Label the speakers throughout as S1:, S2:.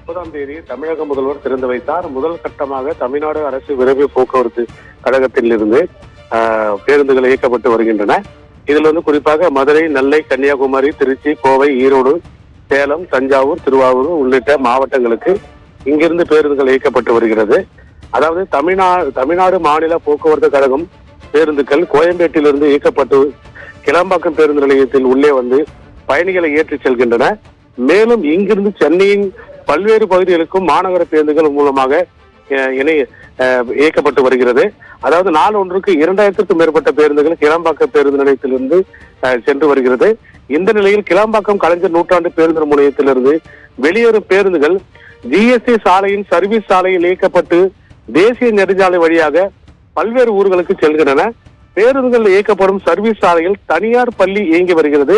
S1: 30ஆம் தேதி தமிழக முதல்வர் திறந்து வைத்தார். முதல் கட்டமாக தமிழ்நாடு அரசு விரைவு போக்குவரத்து கழகத்தில் இருந்து பேருந்துகள் இயக்கப்பட்டு வருகின்றன. இதில் குறிப்பாக மதுரை, நெல்லை, கன்னியாகுமரி, திருச்சி, கோவை, ஈரோடு, சேலம், தஞ்சாவூர், திருவாரூர் உள்ளிட்ட மாவட்டங்களுக்கு இங்கிருந்து பேருந்துகள் இயக்கப்பட்டு வருகிறது. அதாவது தமிழ்நாடு மாநில போக்குவரத்து கழகம் பேருந்துகள் கோயம்பேட்டிலிருந்து இயக்கப்பட்டு கிளம்பாக்கம் பேருந்து நிலையத்தில் உள்ளே பயணிகளை ஏற்றி செல்கின்றன. மேலும் இங்கிருந்து சென்னையின் பல்வேறு பகுதிகளுக்கும் மாநகர பேருந்துகள் மூலமாக இயக்கப்பட்டு வருகிறது. அதாவது நாள் ஒன்றுக்கு 2000க்கும் மேற்பட்ட பேருந்துகள் கிளம்பாக்கம் பேருந்து நிலையத்திலிருந்து சென்று வருகிறது. இந்த நிலையில் கிளம்பாக்கம் கலைஞர் நூற்றாண்டு பேருந்து முனையத்திலிருந்து வெளியேறும் பேருந்துகள் ஜிஎஸ்டி சாலையின் சர்வீஸ் சாலையில் இயக்கப்பட்டு தேசிய நெடுஞ்சாலை வழியாக பல்வேறு ஊர்களுக்கு செல்கின்றன. பேருந்துகள் இயக்கப்படும் சர்வீஸ் சாலையில் தனியார் பள்ளி இயங்கி வருகிறது.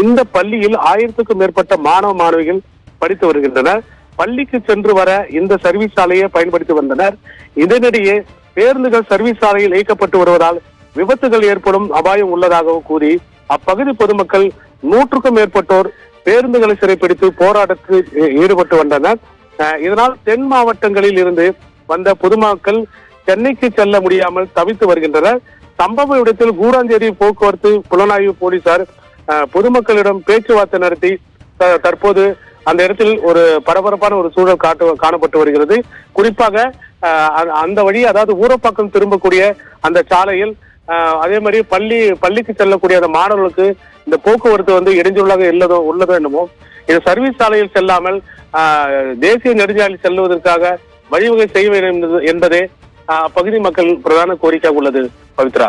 S1: இந்த பள்ளியில் 1000க்கும் மேற்பட்ட மாணவ மாணவிகள் படித்து வருகின்றனர். பள்ளிக்கு சென்று வர இந்த சர்வீஸ் சாலையை பயன்படுத்தி வந்தனர். இதனிடையே பேருந்துகள் சர்வீஸ் சாலையில் இயக்கப்பட்டு வருவதால் விபத்துகள் ஏற்படும் அபாயம் உள்ளதாகவும் கூறி அப்பகுதி பொதுமக்கள் 100க்கும் மேற்பட்டோர் பேருந்துகளை சிறைப்பிடித்து போராட்டத்தில் ஈடுபட்டு வந்தனர். இதனால் தென் மாவட்டங்களில் இருந்து வந்த பொதுமக்கள் சென்னைக்கு செல்ல முடியாமல் தவித்து வருகின்றனர். சம்பவ இடத்தில் கூடாஞ்சேரி போக்குவரத்து புலனாய்வு போலீசார் பொதுமக்களிடம் பேச்சுவார்த்தை நடத்தி தற்போது அந்த இடத்தில் ஒரு பரபரப்பான ஒரு சூழல் காணப்பட்டு வருகிறது. குறிப்பாக அந்த வழி, அதாவது ஊரப்பாக்கம் திரும்பக்கூடிய அந்த சாலையில் அதே மாதிரி பள்ளிக்கு செல்லக்கூடிய அந்த மாணவர்களுக்கு இந்த போக்குவரத்து இடைஞ்சலாக உள்ளதோ என்னமோ, இது சர்வீஸ் சாலையில் செல்லாமல் தேசிய நெடுஞ்சாலை செல்வதற்காக வழிவகை செய்ய வேண்டும் என்பதே அப்பகுதி மக்கள் பிரதான கோரிக்கையாக உள்ளது. பவித்ரா.